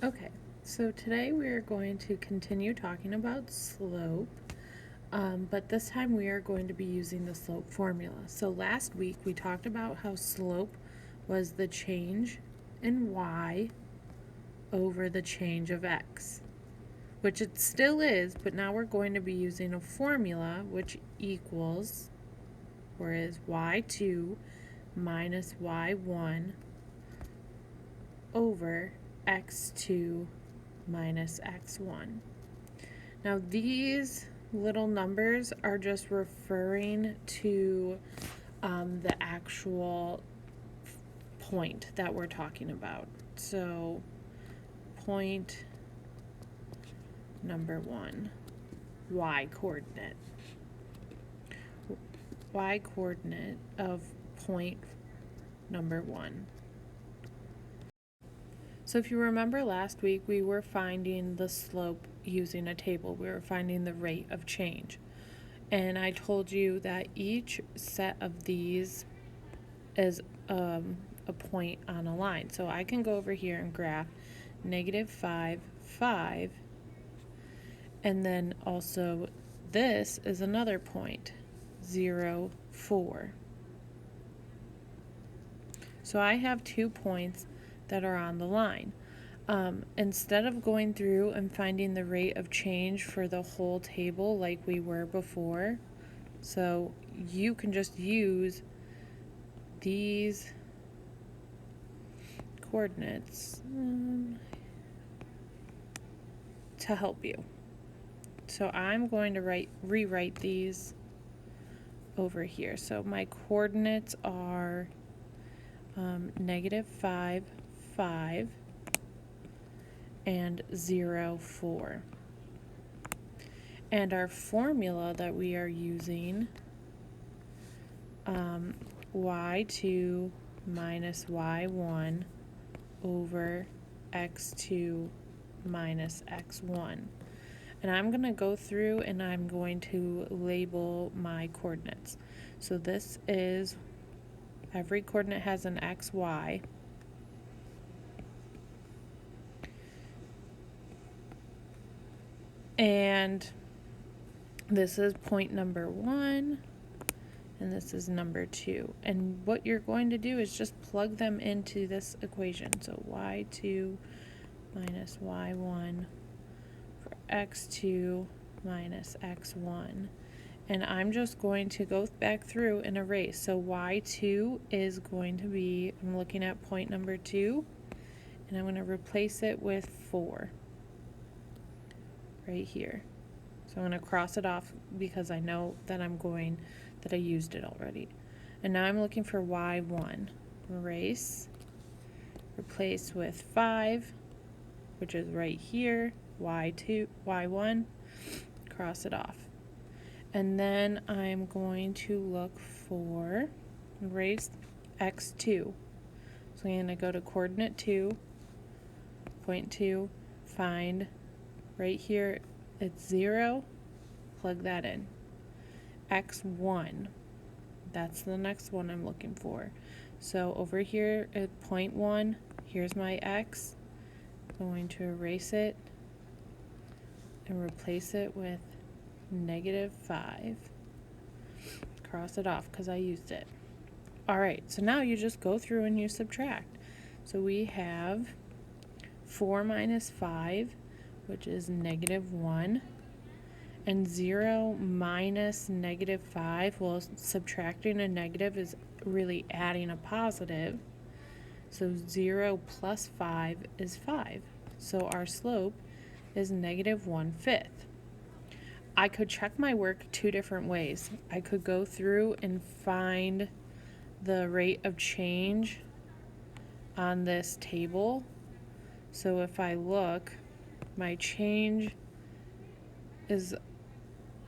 Okay, so today we are going to continue talking about slope, but this time we are going to be using the slope formula. So last week we talked about how slope was the change in y over the change of x, which it still is, but now we're going to be using a formula which equals, or is y2 minus y1 over x2 minus x1. Now these little numbers are just referring to the actual point that we're talking about. So point number 1, y coordinate. Y coordinate of point number 1. So if you remember last week, we were finding the slope using a table. We were finding the rate of change. And I told you that each set of these is a point on a line. So I can go over here and graph -5, 5, and then also this is another point, 0, 4. So I have 2 points that are on the line. Instead of going through and finding the rate of change for the whole table like we were before, so you can just use these coordinates to help you. So I'm going to rewrite these over here. So my coordinates are -5, 5, and 0, 4. And our formula that we are using, y2 minus y1 over x2 minus x1. And I'm going to go through and I'm going to label my coordinates. So this is, every coordinate has an x, y. And this is point number 1, and this is number 2. And what you're going to do is just plug them into this equation. So y2 minus y1 for x2 minus x1. And I'm just going to go back through and erase. So y2 is going to be, I'm looking at point number 2, and I'm going to replace it with 4 right here. So I'm going to cross it off because I know that I used it already. And now I'm looking for y1. Erase, replace with 5, which is right here, y2, y1, cross it off. And then I'm going to look for, erase x2. So I'm going to go to coordinate 2, point 2, find right here, it's 0, plug that in. x1, that's the next one I'm looking for. So over here at point 1, here's my x. I'm going to erase it and replace it with -5. Cross it off because I used it. Alright, so now you just go through and you subtract. So we have 4 minus 5, which is -1, and 0 minus -5, well, subtracting a negative is really adding a positive, so 0 plus 5 is 5. So our slope is -1/5. I could check my work 2 different ways. I could go through and find the rate of change on this table. So if I look, my change is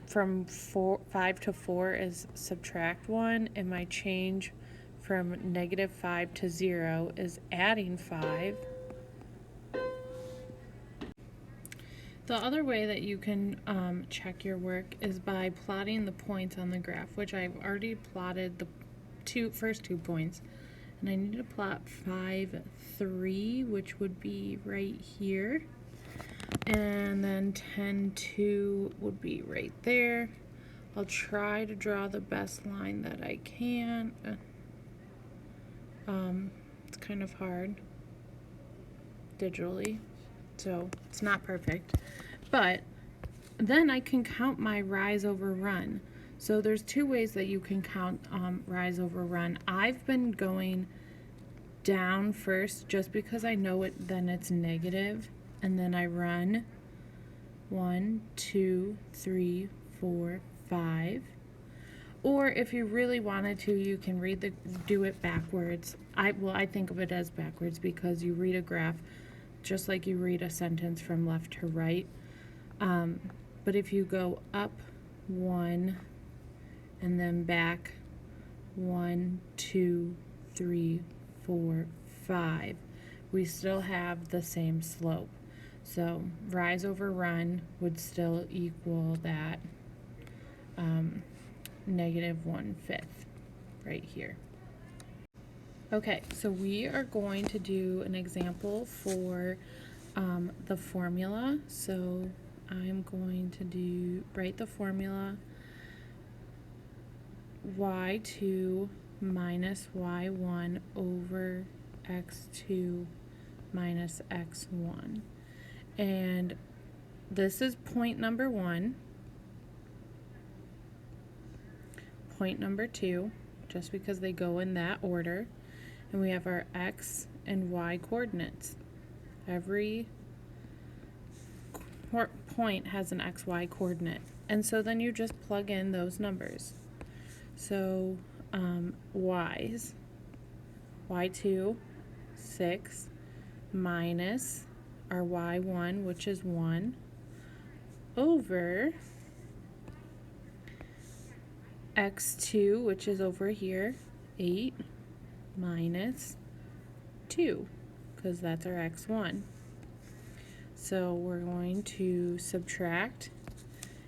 from 5 to 4 is subtract 1, and my change from -5 to 0 is adding 5. The other way that you can check your work is by plotting the points on the graph, which I've already plotted the first two points, And I need to plot 5, 3, which would be right here. And then 10, 2 would be right there. I'll try to draw the best line that I can. It's kind of hard digitally, so it's not perfect. But then I can count my rise over run. So there's two ways that you can count rise over run. I've been going down first just because I know it, then it's negative, and then I run 1, 2, 3, 4, 5. Or if you really wanted to, you can do it backwards. I think of it as backwards because you read a graph just like you read a sentence from left to right. But if you go up 1 and then back 1, 2, 3, 4, 5, we still have the same slope. So rise over run would still equal that -1/5 right here. Okay, so we are going to do an example for the formula. So I'm going to write the formula y2 minus y1 over x2 minus x1. And this is point number 1. Point number 2, just because they go in that order. And we have our x and y coordinates. Every point has an xy coordinate. And so then you just plug in those numbers. So y's, y2, 6, minus our y1, which is 1, over x2, which is over here, 8, minus 2, because that's our x1. So we're going to subtract,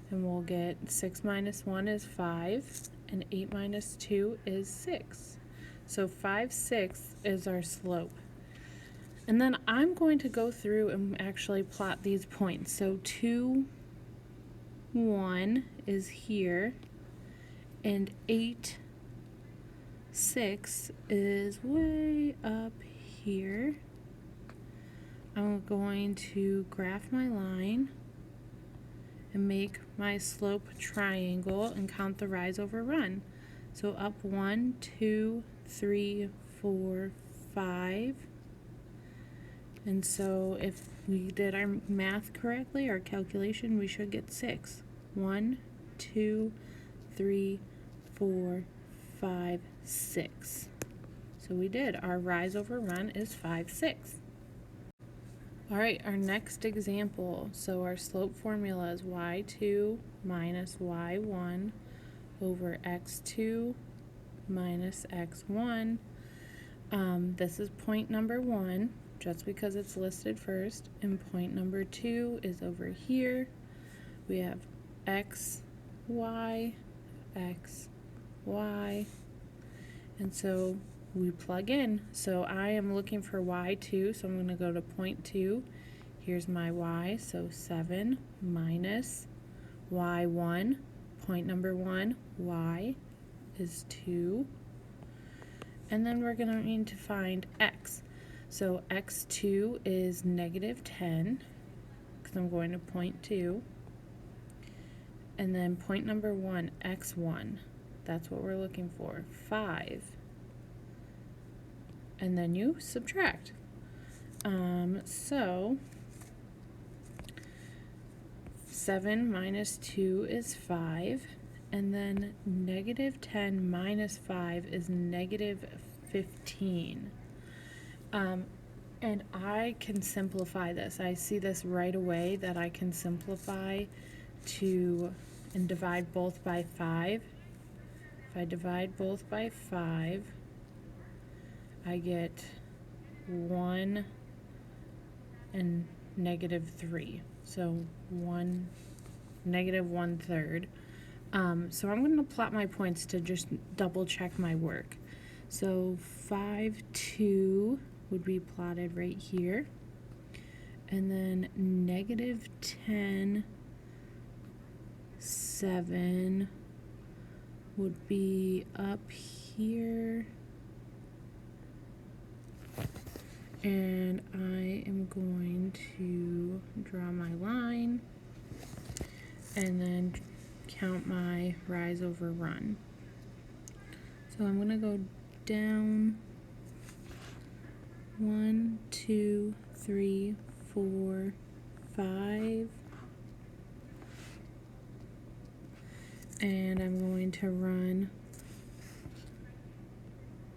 and we'll get 6 minus 1 is 5, and 8 minus 2 is 6. So 5/6 is our slope. And then I'm going to go through and actually plot these points. So 2, 1 is here, and 8, 6 is way up here. I'm going to graph my line and make my slope triangle and count the rise over run. So up 1, 2, 3, 4, 5. And so if we did our math correctly, our calculation, we should get 6. 1, 2, 3, 4, 5, 6. So we did. Our rise over run is 5/6. All right, our next example. So our slope formula is y2 minus y1 over x2 minus x1. This is point number 1, just because it's listed first, and point number 2 is over here. We have x, y, x, y, and so we plug in. So I am looking for y2, so I'm going to go to point 2. Here's my y, so 7 minus y1, point number 1, y is 2. And then we're going to need to find x. So x2 is -10, because I'm going to point 2. And then point number 1, x1, that's what we're looking for, 5. And then you subtract. So 7 minus 2 is 5, and then -10 minus 5 is -15. And I can simplify this. I see this right away that I can simplify and divide both by 5. If I divide both by 5, I get 1 and -3. So -1/3. So I'm going to plot my points to just double check my work. So 5, 2 would be plotted right here. And then negative 10, 7 would be up here. And I am going to draw my line and then count my rise over run. So I'm going to go down 1, 2, 3, 4, 5. And I'm going to run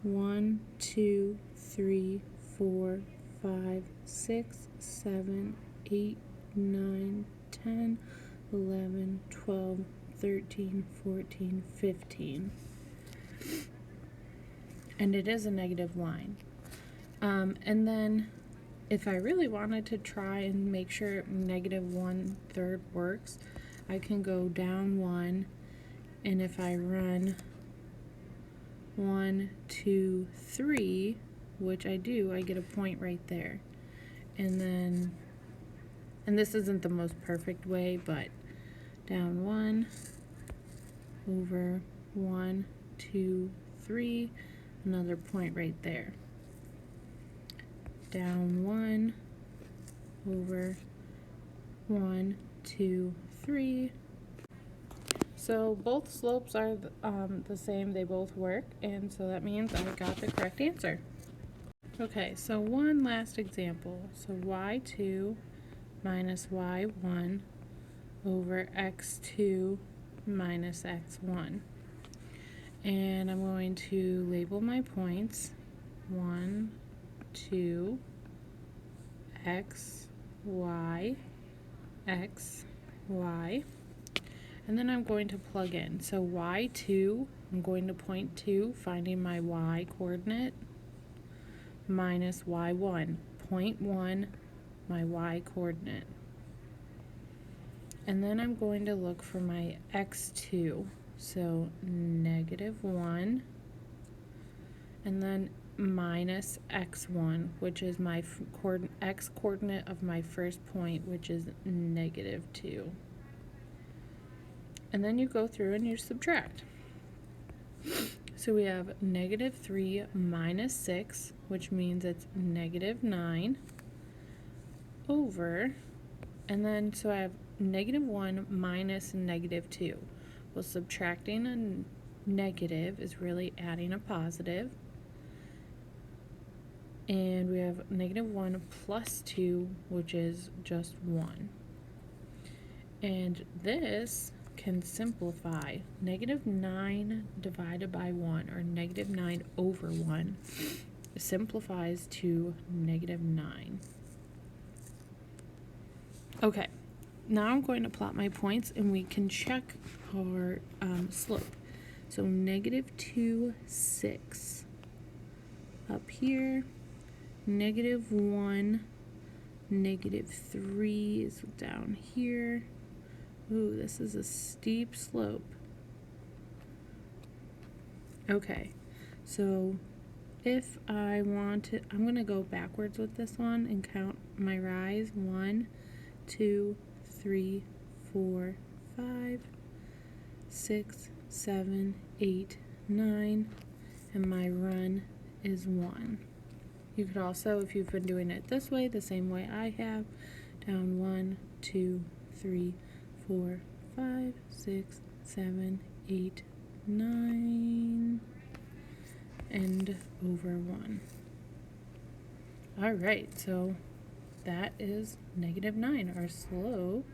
1, 2, 3, 4, 5, 6, 7, 8, 9, 10, 11, 12, 13, 14, 15. And it is a negative line. And then if I really wanted to try and make sure negative 1/3 works, I can go down 1, and if I run 1, 2, 3, which I do, I get a point right there. And then, and this isn't the most perfect way, but down 1, over 1, 2, 3, another point right there. Down 1, over 1, 2, 3. So both slopes are the same, they both work, and so that means I got the correct answer. Okay, so one last example. So y2 minus y1 over x2 minus x1. And I'm going to label my points 1, 2, x, y, x, y. And then I'm going to plug in. So y2, I'm going to point to finding my y coordinate, minus y1, point 1, my y coordinate. And then I'm going to look for my x2, so negative 1, and then minus x1, which is my x coordinate of my first point, which is negative 2. And then you go through and you subtract. So we have negative 3 minus 6, which means it's negative 9, over, and then so I have negative 1 minus negative 2. Well, subtracting a negative is really adding a positive. And we have negative 1 plus 2, which is just 1. And this can simplify. Negative 9 divided by 1, or negative 9 over 1, simplifies to negative 9. Okay, now I'm going to plot my points and we can check our slope. So negative 2, 6 up here, negative 1, negative 3 is down here. Ooh, this is a steep slope. Okay, so if I want to, I'm going to go backwards with this one and count my rise. 1, 2, 3, 4, 5, 6, 7, 8, 9, and my run is 1. You could also, if you've been doing it this way, the same way I have, down 1, 2, 3, 4, 5, 6, 7, 8, 9, and over 1. All right, so that is negative 9. Our slope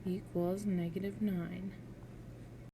equals negative 9.